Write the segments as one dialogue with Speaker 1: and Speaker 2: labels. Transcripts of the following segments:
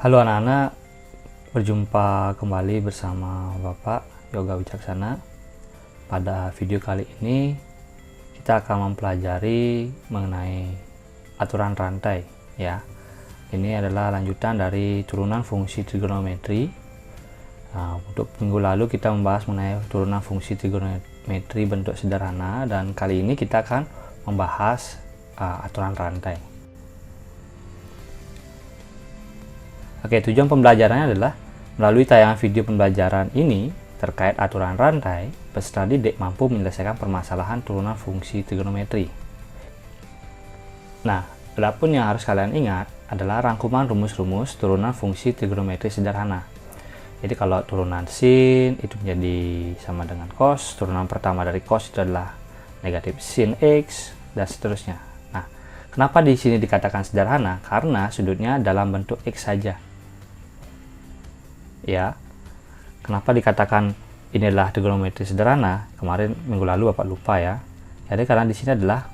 Speaker 1: Halo anak-anak, berjumpa kembali bersama Bapak Yoga Wicaksana. Pada video kali ini kita akan mempelajari mengenai aturan rantai ya. Ini adalah lanjutan dari turunan fungsi trigonometri. Nah, untuk minggu lalu kita membahas mengenai turunan fungsi trigonometri bentuk sederhana, dan kali ini kita akan membahas aturan rantai. Oke, tujuan pembelajarannya adalah melalui tayangan video pembelajaran ini terkait aturan rantai, peserta didik mampu menyelesaikan permasalahan turunan fungsi trigonometri. Nah, adapun yang harus kalian ingat adalah rangkuman rumus-rumus turunan fungsi trigonometri sederhana. Jadi kalau turunan sin itu menjadi sama dengan cos, turunan pertama dari cos itu adalah negatif sin x, dan seterusnya. Nah, kenapa di sini dikatakan sederhana? Karena sudutnya dalam bentuk x saja. Ya, kenapa dikatakan ini adalah trigonometri sederhana? Kemarin minggu lalu Bapak lupa ya. Jadi karena di sini adalah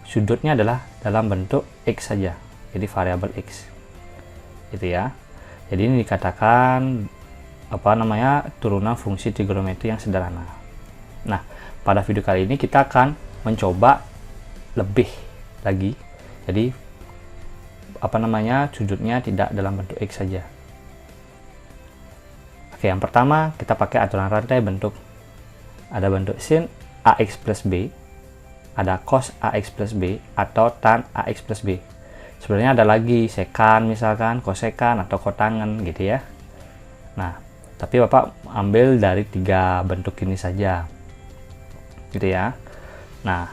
Speaker 1: sudutnya adalah dalam bentuk x saja. Jadi variabel x. Gitu ya. Jadi ini dikatakan turunan fungsi trigonometri yang sederhana. Nah, pada video kali ini kita akan mencoba lebih lagi. Jadi sudutnya tidak dalam bentuk x saja. Oke, yang pertama kita pakai aturan rantai bentuk. Ada bentuk sin ax plus b, ada cos ax plus b, atau tan ax plus b. Sebenarnya ada lagi sekan misalkan, kosekan, atau kotangen gitu ya. Nah, tapi Bapak ambil dari 3 bentuk ini saja. Gitu ya. Nah,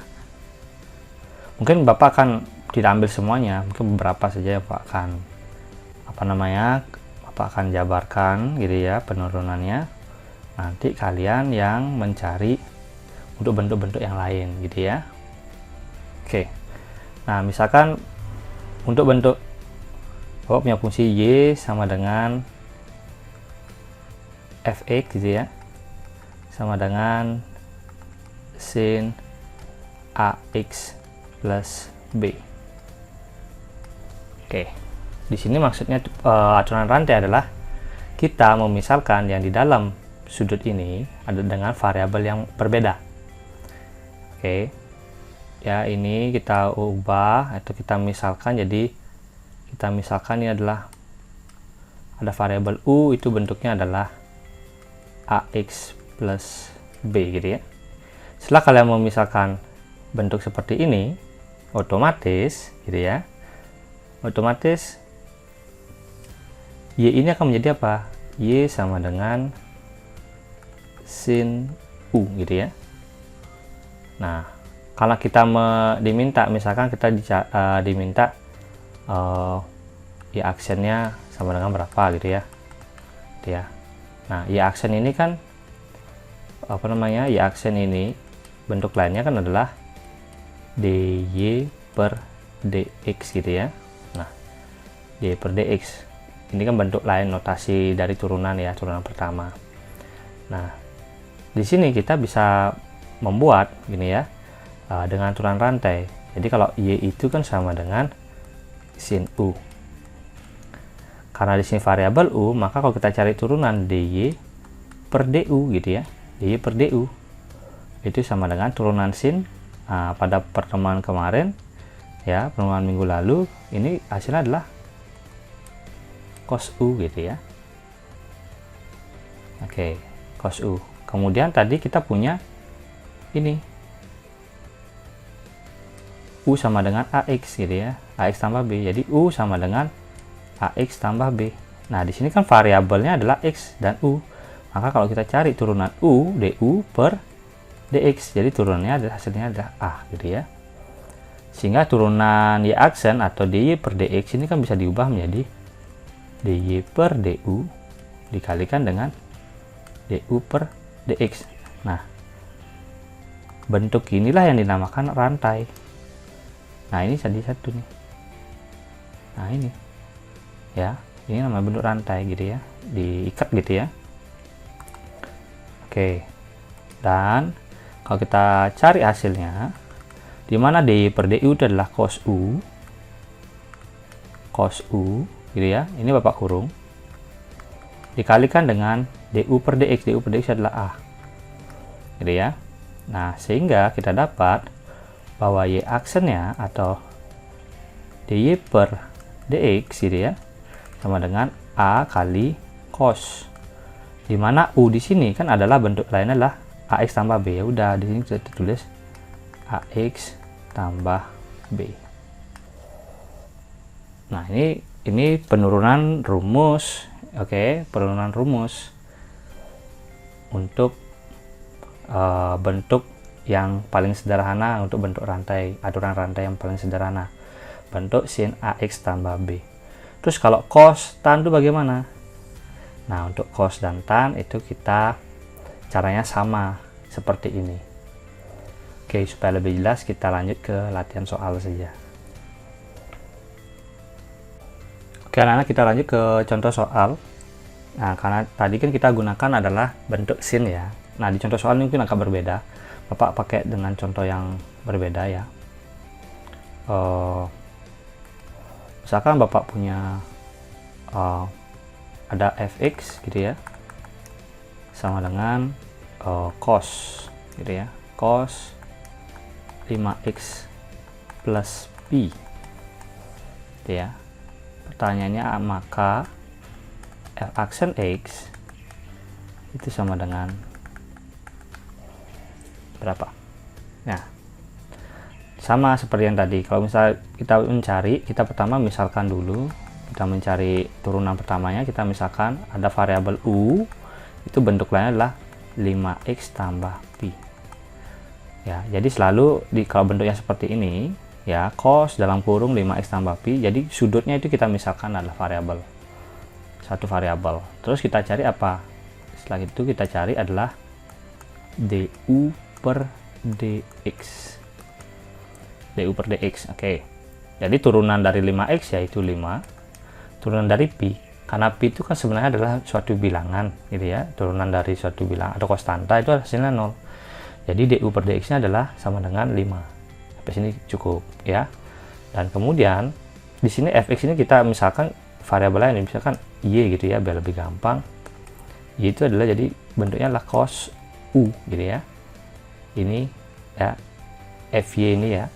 Speaker 1: mungkin Bapak akan tidak ambil semuanya, mungkin beberapa saja Bapak akan Bapak akan jabarkan gitu ya penurunannya. Nanti kalian yang mencari untuk bentuk-bentuk yang lain gitu ya. Oke. Nah, misalkan untuk bentuk Bapak punya fungsi y sama dengan fx gitu ya, sama dengan sin ax plus b. Oke. Di sini maksudnya aturan rantai adalah kita memisalkan yang di dalam sudut ini ada dengan variabel yang berbeda. Oke. Ya, ini kita ubah atau kita misalkan, jadi kita misalkan ini adalah ada variabel u, itu bentuknya adalah ax plus b gitu ya. Setelah kalian memisalkan bentuk seperti ini, otomatis gitu ya, otomatis y ini akan menjadi apa? Y sama dengan sin u gitu ya. Nah, kalau kita diminta, misalkan kita diminta y aksennya sama dengan berapa gitu ya. Gitu ya. Nah, y aksen ini kan y aksen ini bentuk lainnya kan adalah dy per dx gitu ya. Nah, dy per dx ini kan bentuk lain notasi dari turunan ya, turunan pertama. Nah, di sini kita bisa membuat gini ya, dengan aturan rantai. Jadi kalau y itu kan sama dengan sin u. Karena di sini variabel u, maka kalau kita cari turunan dy per du gitu ya, dy per du itu sama dengan turunan sin. Pada pertemuan kemarin ya, pertemuan minggu lalu, ini hasilnya adalah cos u gitu ya. Oke, cos u. Kemudian tadi kita punya ini u sama dengan ax gitu ya, ax tambah b. Jadi u sama dengan ax tambah b. Nah, di sini kan variabelnya adalah x dan u. Maka kalau kita cari turunan u, du per dx, jadi turunannya adalah hasilnya adalah a gitu ya. Sehingga turunan y aksen atau dy per dx ini kan bisa diubah menjadi dy per du dikalikan dengan du per dx. Nah, bentuk inilah yang dinamakan rantai. Nah, ini jadi satu nih. Nah, ini ya, ini namanya bentuk rantai gitu ya, diikat gitu ya. Oke. Dan kalau kita cari hasilnya, di mana dy per du itu adalah cos u gitu ya, ini Bapak kurung, dikalikan dengan du per dx. Du per dx adalah a, gitu ya. Nah, sehingga kita dapat bahwa y aksennya atau dy per dx gitu ya sama dengan a kali cos, dimana u di sini kan adalah bentuk lainnya adalah ax tambah b. Ya udah, di sini sudah ditulis ax tambah b. Nah, ini penurunan rumus. Oke, penurunan rumus untuk bentuk yang paling sederhana, untuk bentuk rantai, aturan rantai yang paling sederhana, bentuk sin ax tambah b. Terus kalau cos tan itu bagaimana? Nah, untuk cos dan tan itu kita caranya sama seperti ini. Oke, supaya lebih jelas kita lanjut ke latihan soal saja. Oke, anak-anak, kita lanjut ke contoh soal. Nah, karena tadi kan kita gunakan adalah bentuk sin ya. Nah, di contoh soal ini mungkin agak berbeda. Bapak pakai dengan contoh yang berbeda ya. Misalkan Bapak punya ada fx gitu ya, sama dengan cos gitu ya, cos 5x plus p gitu ya. Pertanyaannya, maka f aksen x itu sama dengan berapa? Nah, sama seperti yang tadi. Kalau misalnya kita mencari, kita pertama misalkan dulu, kita mencari turunan pertamanya, kita misalkan ada variabel u, itu bentuk lainnya adalah 5x tambah p. Ya, jadi selalu kalau bentuknya seperti ini, ya, cos dalam kurung 5x tambah p, jadi sudutnya itu kita misalkan adalah variabel, satu variabel. Terus kita cari apa? Setelah itu kita cari adalah du per dx. Du per dx. Oke. Jadi turunan dari 5x yaitu 5. Turunan dari pi, karena pi itu kan sebenarnya adalah suatu bilangan gitu ya. Turunan dari suatu bilangan atau konstanta itu hasilnya 0. Jadi du per dx-nya adalah sama dengan 5. Sampai sini cukup ya. Dan kemudian di sini fx ini kita misalkan variabel lain, misalkan y gitu ya, biar lebih gampang. Y itu adalah, jadi bentuknya adalah cos u gitu ya. Ini ya, fy ini ya,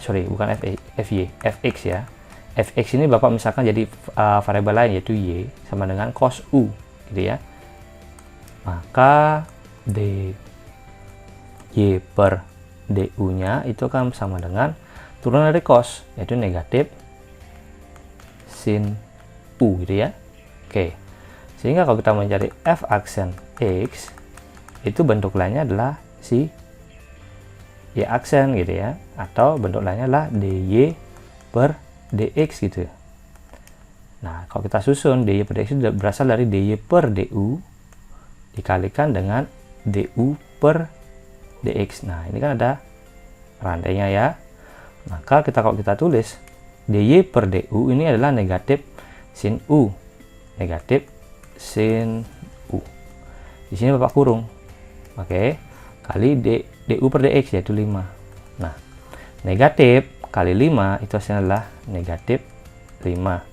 Speaker 1: sorry bukan fy, fx ya. Fx ini Bapak misalkan jadi variabel lain yaitu y sama dengan cos u gitu ya. Maka dy per du nya itu akan sama dengan turunan dari cos, yaitu negatif sin u gitu ya. Oke, sehingga kalau kita mencari f aksen x, itu bentuk lainnya adalah si y aksen gitu ya, atau bentuk lainnya adalah dy per dx gitu. Nah, kalau kita susun, dy per dx itu berasal dari dy per du dikalikan dengan du per dx. Nah, ini kan ada rantainya ya. Maka kalau kita tulis dy per du ini adalah negatif sin u, negatif sin u. Di sini Bapak kurung. Oke, kali du per dx yaitu 5. Nah, negatif kali 5 itu hasilnya adalah negatif 5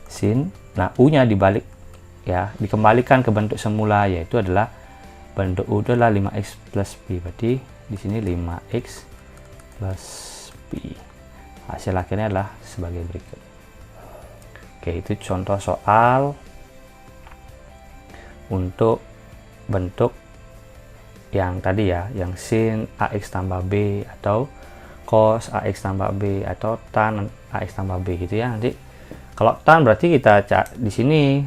Speaker 1: sin. Nah, u-nya dibalik ya, dikembalikan ke bentuk semula, yaitu adalah bentuk u itu adalah 5x plus p. Berarti di sini 5x plus p. Hasil akhirnya adalah sebagai berikut. Oke, itu contoh soal untuk bentuk yang tadi ya, yang sin ax tambah b atau cos ax tambah b atau tan ax tambah b gitu ya. Nanti kalau tan berarti kita di sini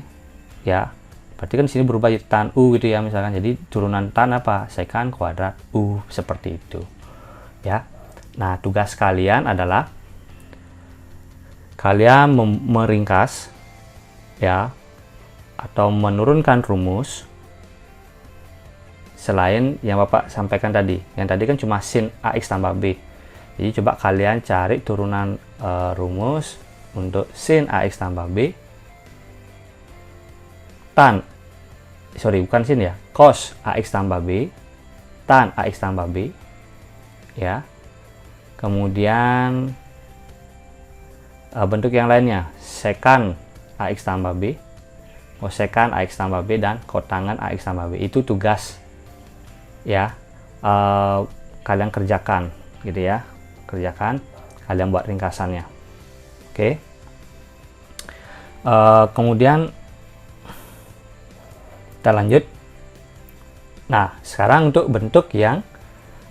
Speaker 1: ya, berarti kan di sini berubah jadi tan u gitu ya misalkan. Jadi turunan tan apa? Secant kuadrat u, seperti itu ya. Nah, tugas kalian adalah kalian meringkas ya, atau menurunkan rumus selain yang Bapak sampaikan tadi. Yang tadi kan cuma sin ax tambah b. Jadi coba kalian cari turunan rumus untuk sin ax tambah b, tan, sorry bukan sin ya, cos ax tambah b, tan ax tambah b ya. Kemudian bentuk yang lainnya, secant AX tambah B, cosecant AX tambah B, dan kotangan AX tambah B. Itu tugas ya, kalian kerjakan gitu ya, kerjakan, kalian buat ringkasannya. Oke. Kemudian kita lanjut. Nah, sekarang untuk bentuk yang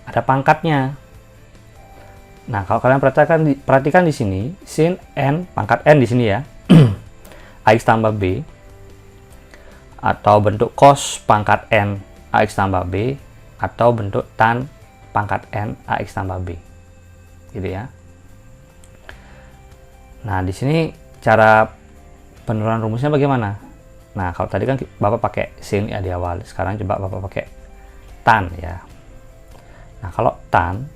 Speaker 1: ada pangkatnya. Nah, kalau kalian perhatikan di sini, sin n pangkat n di sini ya, AX tambah B, atau bentuk cos pangkat n AX tambah B, atau bentuk tan pangkat n AX tambah B, gitu ya. Nah, di sini cara penurunan rumusnya bagaimana? Nah, kalau tadi kan Bapak pakai sin ya di awal, sekarang coba Bapak pakai tan ya. Nah, kalau tan,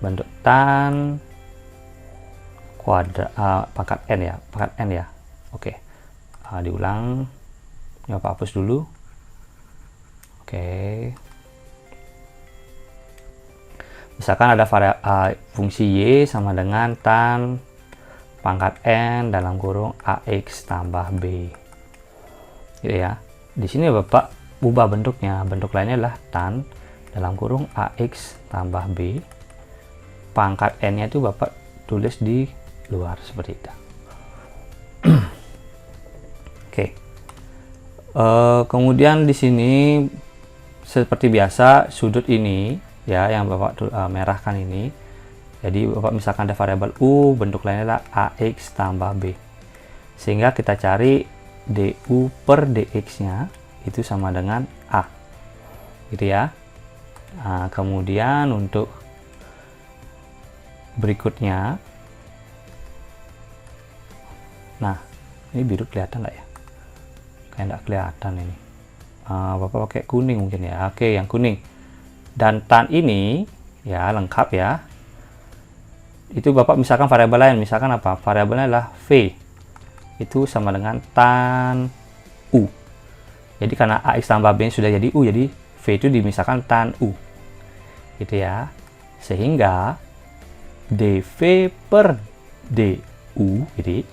Speaker 1: bentuk tan kuadrat pangkat n ya. Oke. Diulang. Ini Bapak hapus dulu. Oke. Misalkan ada fungsi y sama dengan tan pangkat n dalam kurung AX tambah B. Gitu ya. Di sini Bapak ubah bentuknya. Bentuk lainnya adalah tan dalam kurung AX tambah B. Pangkat n-nya itu Bapak tulis di luar seperti itu. Oke. Kemudian di sini seperti biasa sudut ini ya yang Bapak merahkan ini. Jadi Bapak misalkan ada variabel u, bentuk lainnya adalah AX tambah B. Sehingga kita cari du per dx-nya itu sama dengan A. Gitu ya. Nah, kemudian untuk berikutnya, nah ini biru kelihatan nggak ya? Kayak nggak kelihatan ini. Bapak pakai kuning mungkin ya. Oke, yang kuning. Dan tan ini ya lengkap ya. Itu Bapak misalkan variabel lain, misalkan apa? Variabelnya adalah V. Itu sama dengan tan U. Jadi karena AX tambah B sudah jadi U, jadi V itu dimisahkan tan U. Gitu ya. Sehingga dV per du, jadi.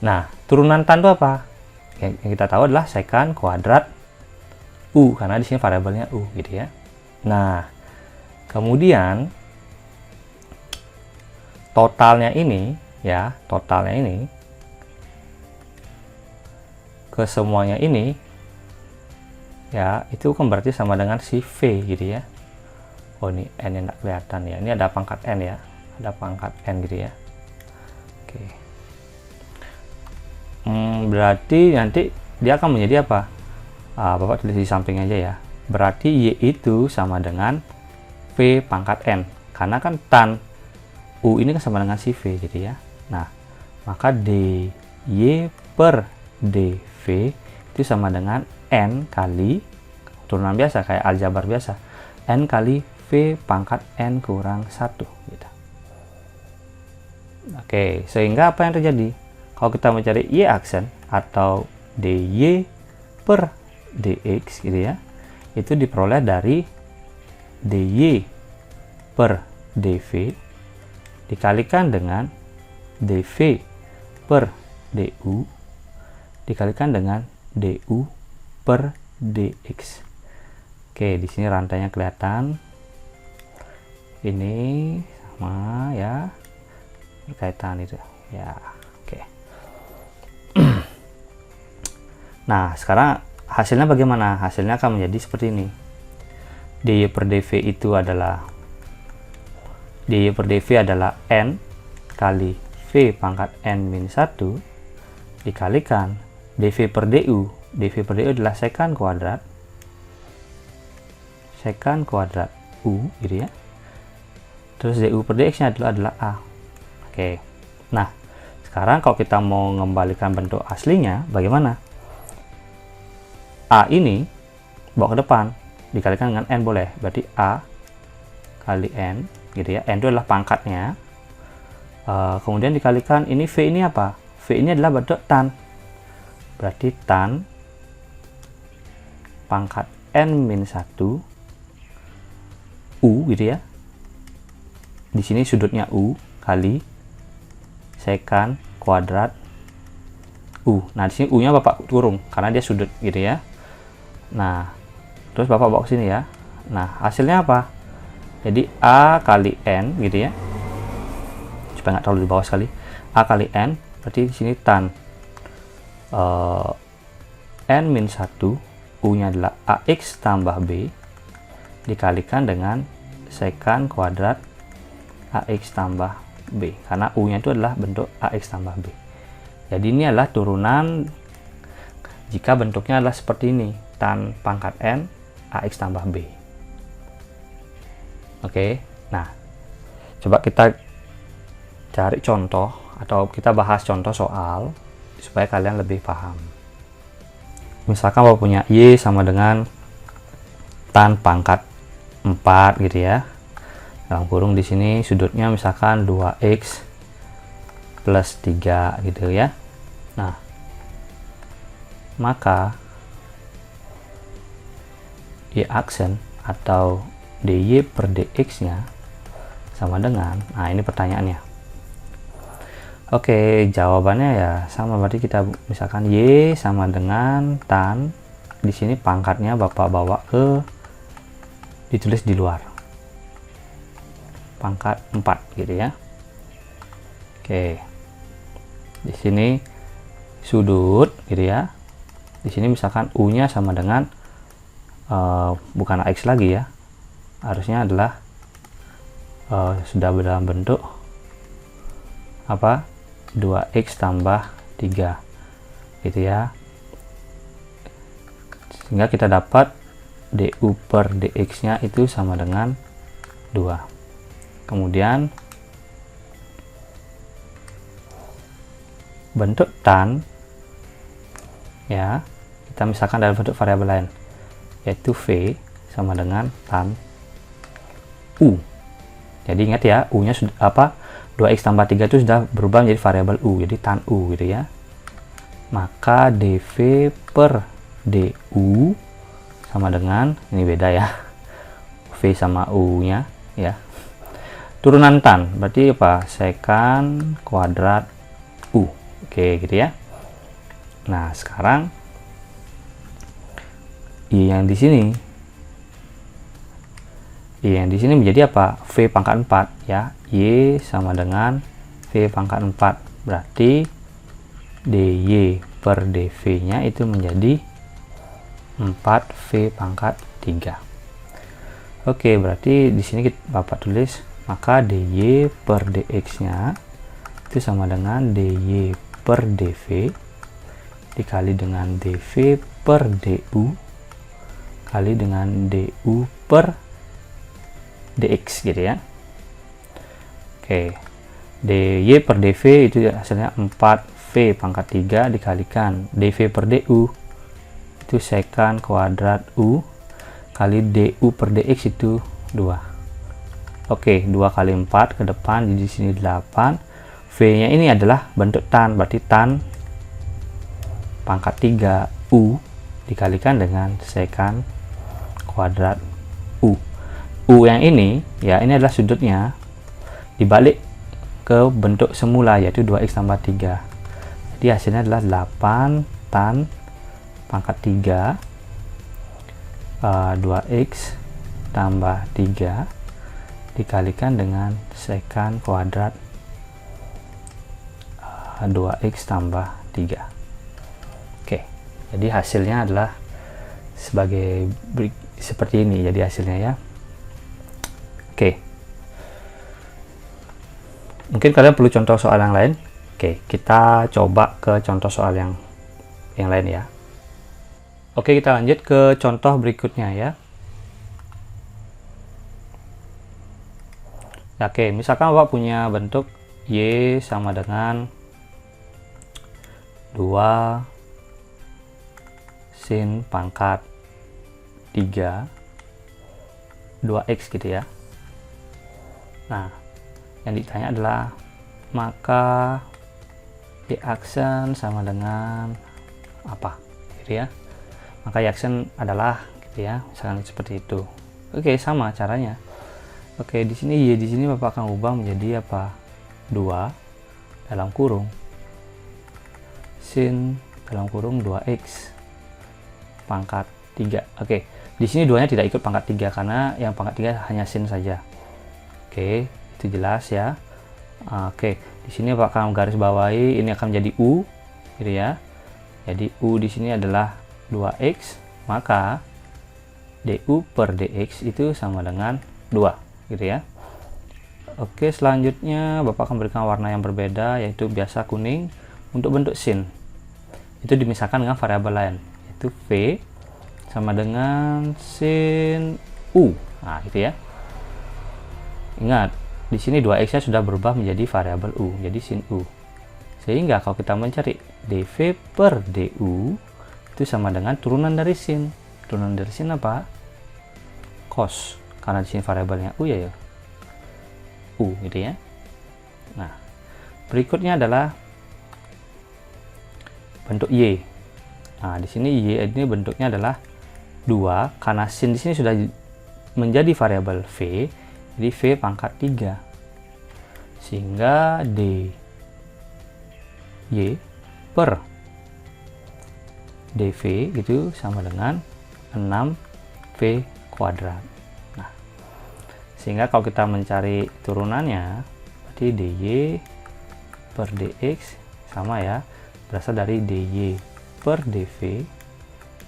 Speaker 1: Nah, turunan tan itu apa? Yang kita tahu adalah secant kuadrat U, karena di sini variabelnya U, gitu ya. Nah, kemudian totalnya ini ya, totalnya ini ke semuanya ini ya, itu kan berarti sama dengan si V gitu ya. Oh, ini n yang tidak kelihatan ya, ini ada pangkat n ya, ada pangkat n gitu ya. Oke. Berarti nanti dia akan menjadi apa? Bapak tulis di samping aja ya. Berarti y itu sama dengan v pangkat n, karena kan tan u ini kan sama dengan si v gitu ya. Nah, maka dy per dv itu sama dengan n kali turunan biasa kayak aljabar biasa, n kali v pangkat n kurang 1 gitu. Oke, sehingga apa yang terjadi kalau kita mencari y aksen atau dy per dx gitu ya, itu diperoleh dari dy per dv dikalikan dengan dv per du dikalikan dengan du per dx. Oke, di sini rantainya kelihatan. Ini sama ya, berkaitan itu ya. Oke. Nah, sekarang hasilnya bagaimana? Hasilnya akan menjadi seperti ini. dy per dv itu adalah n kali v pangkat n min 1 dikalikan dv per du. dv per du adalah secant kuadrat u gitu ya. Terus du per dx nya adalah a. Oke. Nah, sekarang kalau kita mau mengembalikan bentuk aslinya bagaimana? A ini bawa ke depan dikalikan dengan n boleh, berarti a kali n gitu ya. N itu adalah pangkatnya. Kemudian dikalikan ini v ini apa? V ini adalah bentuk tan, berarti tan pangkat n min 1 u gitu ya. Di sini sudutnya u kali sekan kuadrat U. Nah, di sini U-nya Bapak kurung karena dia sudut gitu ya. Nah, terus Bapak bawa ke sini ya. Nah, hasilnya apa? Jadi A kali N gitu ya. Supaya nggak terlalu di bawah sekali. A kali N berarti di sini tan N min 1, U-nya adalah AX tambah B dikalikan dengan sekan kuadrat AX tambah B. Karena U-nya itu adalah bentuk AX tambah B. Jadi ini adalah turunan jika bentuknya adalah seperti ini, tan pangkat N AX tambah B. Oke, nah coba kita cari contoh atau kita bahas contoh soal supaya kalian lebih paham. Misalkan Bapak punya Y sama dengan tan pangkat 4 gitu ya. Dalam kurung di sini sudutnya misalkan 2x plus 3 gitu ya. Nah, maka Y aksen atau dy per dx nya sama dengan, nah ini pertanyaannya. Oke, jawabannya ya sama, berarti kita misalkan Y sama dengan tan, di sini pangkatnya Bapak bawa ke, ditulis di luar, pangkat 4 gitu ya. Oke, di sini sudut gitu ya. Di sini misalkan U-nya sama dengan bukan AX lagi ya, harusnya adalah sudah dalam bentuk apa, 2x tambah 3 gitu ya, sehingga kita dapat du per dx nya itu sama dengan 2. Kemudian bentuk tan ya, kita misalkan dalam bentuk variabel lain, yaitu v sama dengan tan u. Jadi ingat ya, u nya sudah apa, 2x tambah 3 itu sudah berubah menjadi variabel u, jadi tan u gitu ya. Maka dv per du sama dengan, ini beda ya, v sama u nya ya, turunan tan berarti apa, sekan kuadrat u. Oke gitu ya. Nah, sekarang Y yang di sini menjadi apa? V pangkat 4 ya. Y sama dengan V pangkat 4. Berarti dy per dv nya itu menjadi 4V pangkat 3. Oke, berarti di sini Bapak tulis, maka dy per dx nya itu sama dengan dy per dv dikali dengan dv per du kali dengan du per dx gitu ya. Oke, dy per dv itu hasilnya 4v pangkat 3 dikalikan dv per du itu sekan kuadrat u kali du per dx itu 2. Oke, 2 kali 4 ke depan, di sini 8. V nya ini adalah bentuk tan, berarti tan pangkat 3 u dikalikan dengan sekan kuadrat u. U yang ini ya, ini adalah sudutnya dibalik ke bentuk semula, yaitu 2x tambah 3. Jadi hasilnya adalah 8 tan pangkat 3 2x tambah 3 dikalikan dengan sekan kuadrat 2x tambah 3. Oke, jadi hasilnya adalah seperti ini jadi hasilnya ya. Oke, mungkin kalian perlu contoh soal yang lain. Oke, kita coba ke contoh soal yang lain ya. Oke, kita lanjut ke contoh berikutnya ya. Oke, misalkan Bapak punya bentuk Y sama dengan 2 sin pangkat 3 2x gitu ya. Nah, yang ditanya adalah maka Y aksen sama dengan apa gitu ya. Maka Y aksen adalah gitu ya, misalkan seperti itu. Oke, sama caranya. Oke, di sini Y di sini Bapak akan ubah menjadi apa? 2, dalam kurung sin dalam kurung 2x pangkat 3. Oke, di sini 2-nya tidak ikut pangkat 3 karena yang pangkat 3 hanya sin saja. Oke, itu jelas ya. Oke, di sini Bapak akan garis bawahi ini akan menjadi U gitu ya. Jadi U di sini adalah 2x, maka du per dx itu sama dengan 2 gitu ya. Oke, selanjutnya Bapak akan berikan warna yang berbeda, yaitu biasa kuning. Untuk bentuk sin itu dimisahkan dengan variabel lain, yaitu v sama dengan sin u. Nah, gitu ya. Ingat, di sini 2x-nya sudah berubah menjadi variabel u, jadi sin u. Sehingga kalau kita mencari dv per du itu sama dengan turunan dari sin. Turunan dari sin apa? Cos. Karena di sini variabelnya u ya, u gitu ya. Nah, berikutnya adalah bentuk y. Nah, di sini y ini bentuknya adalah 2 karena sin di sini sudah menjadi variabel v, jadi v pangkat 3. Sehingga dy per dv itu sama dengan 6v kuadrat. Nah, sehingga kalau kita mencari turunannya, berarti dy per dx sama ya, berasal dari dy per dv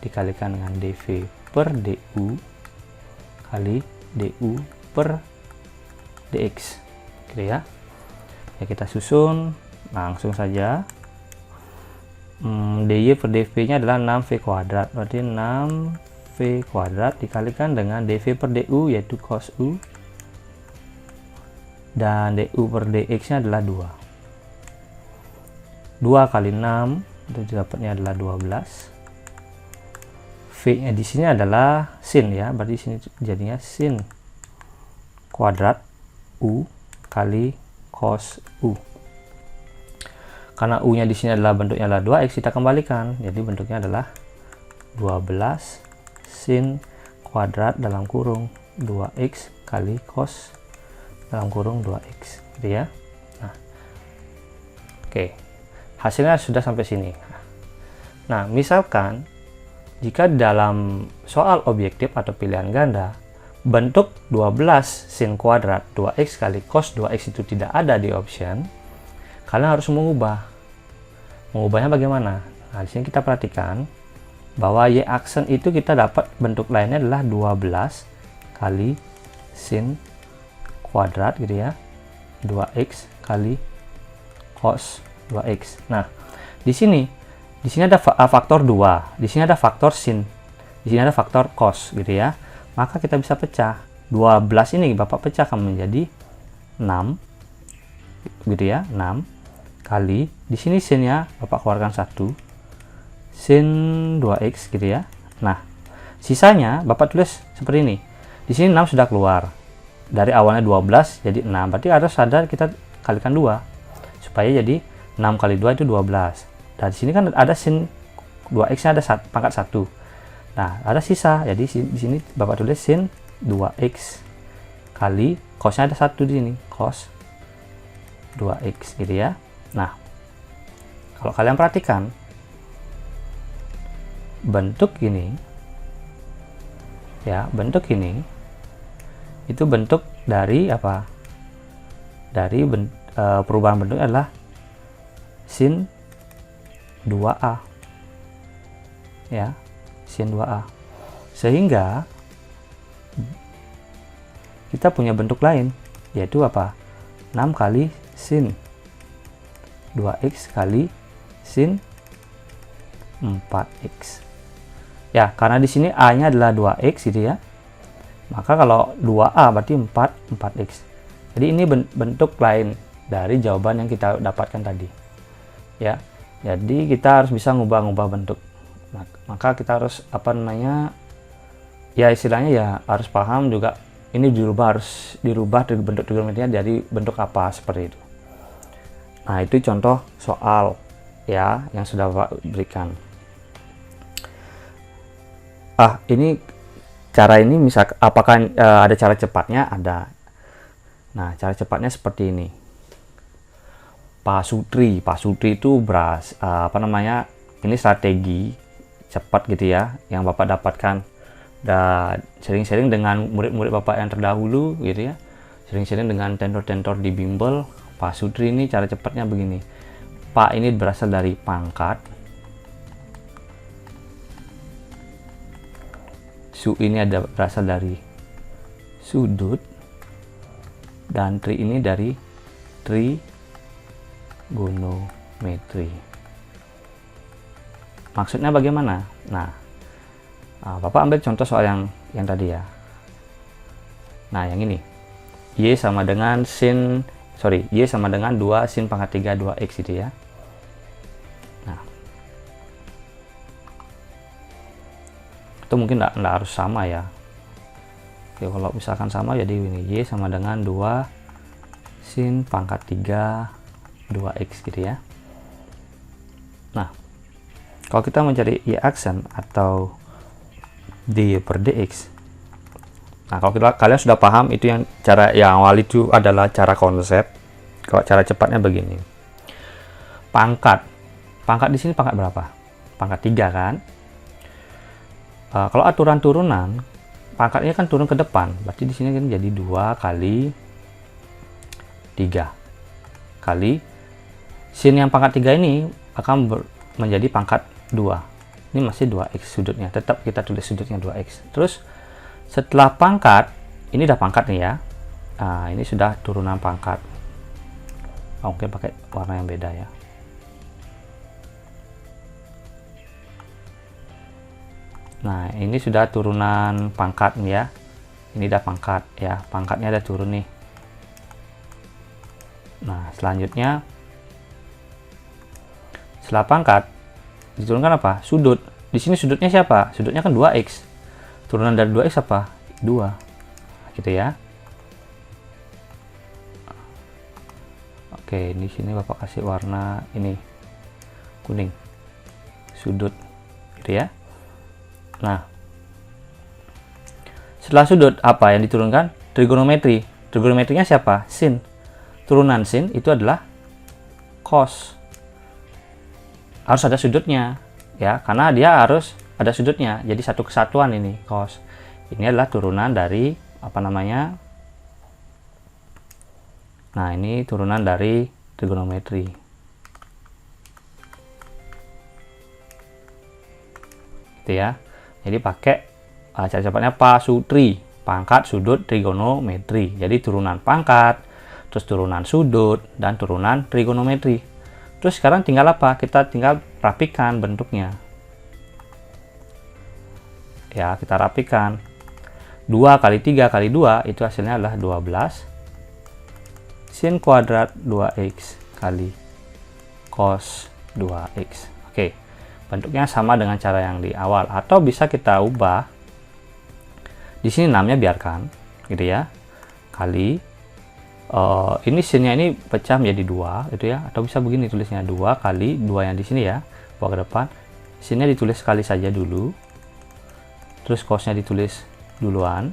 Speaker 1: dikalikan dengan dv per du kali du per dx gitu ya. Ya, kita susun langsung saja. Dy per dv nya adalah 6v kuadrat, berarti 6v kuadrat dikalikan dengan dv per du yaitu cos u, dan du per dx nya adalah 2. 2 kali 6 itu dapatnya adalah 12. V-nya di sini adalah sin ya, berarti sini jadinya sin kuadrat u kali cos u. Karena u-nya di sini adalah bentuknya adalah 2x, kita kembalikan. Jadi bentuknya adalah 12 sin kuadrat dalam kurung 2x kali cos dalam kurung 2x gitu ya. Nah, oke. Hasilnya sudah sampai sini. Nah, misalkan jika dalam soal objektif atau pilihan ganda bentuk 12 sin kuadrat 2x kali cos 2x itu tidak ada di option, kalian harus mengubah. Mengubahnya bagaimana? Nah, di sini kita perhatikan bahwa y aksen itu kita dapat bentuk lainnya adalah 12 kali sin kuadrat gitu ya, 2x kali cos 2x. Nah, di sini ada faktor 2, di sini ada faktor sin, di sini ada faktor cos gitu ya. Maka kita bisa pecah. 12 ini Bapak pecahkan menjadi 6 gitu ya, 6 kali di sini sinnya Bapak keluarkan 1 sin 2x gitu ya. Nah, sisanya Bapak tulis seperti ini. Di sini 6 sudah keluar. Dari awalnya 12 jadi 6. Berarti harus ada kita kalikan 2 supaya jadi 6 kali 2 itu 12. Dan di sini kan ada sin 2x-nya ada pangkat 1. Nah, ada sisa. Jadi di sini Bapak tulis sin 2x kali cos-nya ada 1 di sini, cos 2x gitu ya. Nah, kalau kalian perhatikan bentuk ini ya, bentuk ini itu bentuk dari apa? Dari perubahan bentuk adalah sin 2a ya, sin 2a. Sehingga kita punya bentuk lain, yaitu apa? 6 kali sin 2x kali sin 4x ya, karena di sini a nya adalah 2x gitu ya, maka kalau 2a berarti 4x. Jadi ini bentuk lain dari jawaban yang kita dapatkan tadi ya. Jadi kita harus bisa ngubah-ngubah bentuk. Maka kita harus apa namanya ya, istilahnya ya harus paham juga ini harus dirubah dari bentuk trigonometrinya dari bentuk apa, seperti itu. Nah, itu contoh soal ya yang sudah Bapak berikan. Ini cara ini misal apakah ada cara cepatnya? Ada. Nah, cara cepatnya seperti ini. pasutri. Pasutri itu ini strategi cepat gitu ya yang Bapak dapatkan dan sering-sering dengan murid-murid Bapak yang terdahulu gitu ya, sering-sering dengan tentor-tentor di bimbel. Pasutri ini cara cepatnya begini. Pa ini berasal dari pangkat, su ini berasal dari sudut, dan tri ini dari trigonometri. Maksudnya bagaimana? Nah, Bapak ambil contoh soal yang tadi ya. Nah, yang ini. Y sama dengan Y sama dengan 2 sin pangkat 3 2x gitu ya. Nah, itu mungkin nggak harus sama ya. Oke, kalau misalkan sama jadi ini Y sama dengan 2 sin pangkat 3 2x gitu ya. Nah, kalau kita mencari Y aksen atau dy per dx, nah kalau kalian sudah paham itu yang cara yang awal itu adalah cara konsep. Kalau cara cepatnya begini. Pangkat di sini pangkat berapa? Pangkat 3 kan. Kalau aturan turunan, pangkatnya kan turun ke depan, berarti di sini kan jadi 2 kali 3 kali sin yang pangkat 3 ini akan menjadi pangkat 2. Ini masih 2x sudutnya, tetap kita tulis sudutnya 2x. Terus setelah pangkat, ini udah pangkat nih ya. Nah, ini sudah turunan pangkat. Mungkin pakai warna yang beda ya. Nah, ini sudah turunan pangkat nih ya. Ini udah pangkat ya, pangkatnya udah turun nih. Nah, selanjutnya setelah pangkat diturunkan apa? Sudut. Di sini sudutnya siapa? Sudutnya kan 2x. Turunan dari 2x apa? 2. Gitu ya. Oke, di sini Bapak kasih warna ini kuning. Sudut. Gitu ya. Nah, setelah sudut apa yang diturunkan? Trigonometri. Trigonometrinya siapa? Sin. Turunan sin itu adalah cos. Harus ada sudutnya ya, karena dia harus ada sudutnya, jadi satu kesatuan ini cos. Ini adalah turunan dari nah ini turunan dari trigonometri gitu ya. Jadi pakai cara cepatnya pasutri, pangkat, sudut, trigonometri. Jadi turunan pangkat, terus turunan sudut, dan turunan trigonometri. Terus sekarang tinggal apa? Kita tinggal rapikan bentuknya. Ya, kita rapikan. 2 kali 3 kali 2 itu hasilnya adalah 12 sin kuadrat 2x kali cos 2x. Oke. Bentuknya sama dengan cara yang di awal, atau bisa kita ubah. Di sini 6-nya biarkan, gitu ya. Kali ini sinnya ini pecah menjadi 2 gitu ya, atau bisa begini tulisnya 2 kali 2 yang di sini ya, bawa ke depan. Sinnya ditulis sekali saja dulu, terus cosnya ditulis duluan.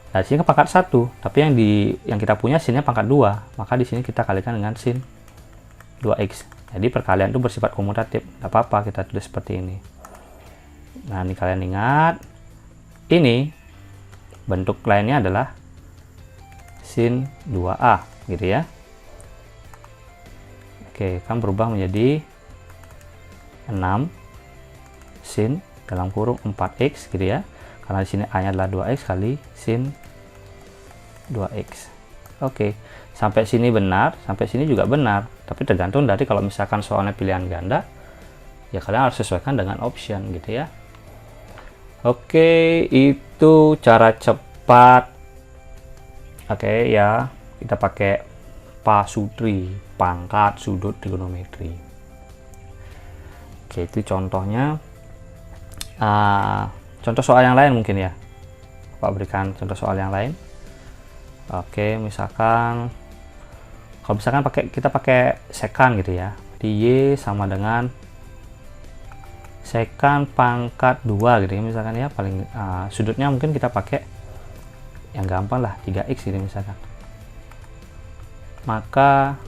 Speaker 1: Nah, sini pangkat 1, tapi yang kita punya sinnya pangkat 2, maka di sini kita kalikan dengan sin 2x. Jadi perkalian itu bersifat komutatif, nggak apa-apa kita tulis seperti ini. Nah, ini kalian ingat, ini bentuk lainnya adalah sin 2a gitu ya. Oke, kan berubah menjadi 6 sin dalam kurung 4x gitu ya, karena di sini a-nya adalah 2x kali sin 2x. Oke, sampai sini benar, sampai sini juga benar, tapi tergantung dari kalau misalkan soalnya pilihan ganda ya kalian harus sesuaikan dengan option gitu ya. Oke, itu cara cepat. Oke ya, kita pakai pasutri, pangkat, sudut, trigonometri. Oke, itu contohnya. Contoh soal yang lain mungkin ya, Pak berikan contoh soal yang lain. Oke, misalkan kalau misalkan kita pakai sekan gitu ya, di Y sama dengan sekan pangkat 2 gitu ya, misalkan ya, paling sudutnya mungkin kita pakai yang gampang lah 3x gitu misalkan. Maka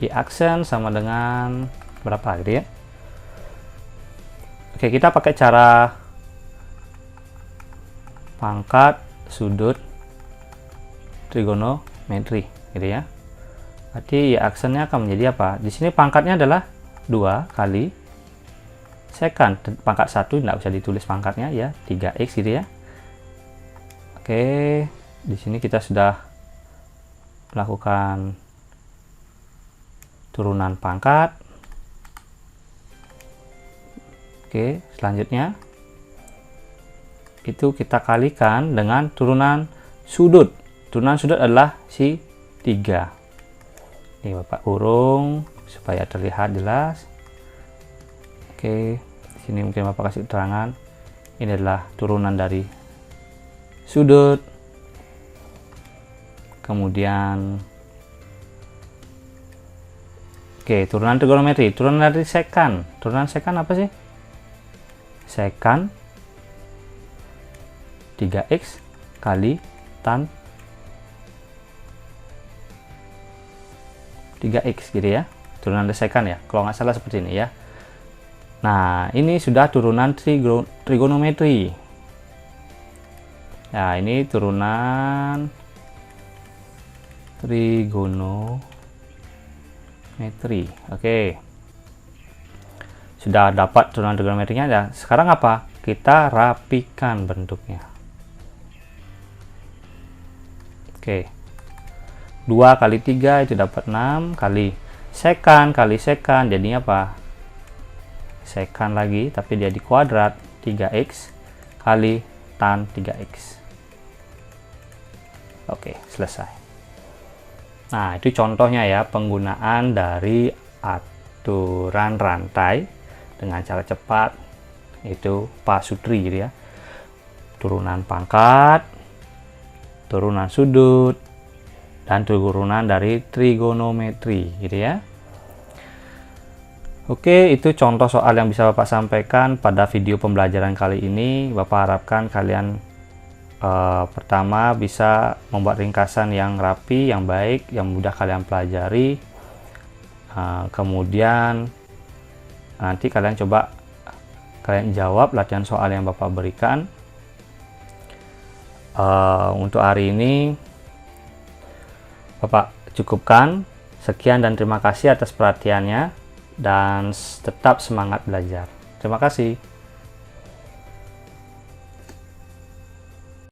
Speaker 1: Y aksen sama dengan berapa gitu ya. Oke, kita pakai cara pangkat sudut trigonometri gitu ya. Berarti Y aksennya akan menjadi apa? Di sini pangkatnya adalah 2 kali sekan, pangkat 1 tidak usah ditulis pangkatnya ya, 3x gitu ya. Oke, di sini kita sudah melakukan turunan pangkat. Oke, selanjutnya itu kita kalikan dengan turunan sudut. Turunan sudut adalah si 3. Ini Bapak kurung supaya terlihat jelas. Oke, di sini mungkin Bapak kasih keterangan. Ini adalah turunan dari sudut. Kemudian oke, turunan trigonometri, turunan dari sekan. Turunan sekan apa sih? Sekan 3x kali tan 3x gitu ya. Turunan dari sekan ya, kalau nggak salah seperti ini ya. Nah, ini sudah turunan trigonometri. Nah, ini turunan trigonometri. Oke. Sudah dapat turunan trigonometrinya ya. Sekarang apa? Kita rapikan bentuknya. Oke. 2 kali 3 itu dapat 6 kali sekan jadinya apa? Sekan lagi tapi dia di kuadrat 3x kali tan 3x. Oke, selesai. Nah, itu contohnya ya penggunaan dari aturan rantai dengan cara cepat, itu pasutri gitu ya. Turunan pangkat, turunan sudut, dan turunan dari trigonometri gitu ya. Oke, itu contoh soal yang bisa Bapak sampaikan pada video pembelajaran kali ini. Bapak harapkan kalian pertama bisa membuat ringkasan yang rapi, yang baik, yang mudah kalian pelajari. Kemudian nanti kalian coba jawab latihan soal yang Bapak berikan. Untuk hari ini Bapak cukupkan. Sekian dan terima kasih atas perhatiannya, dan tetap semangat belajar. Terima kasih.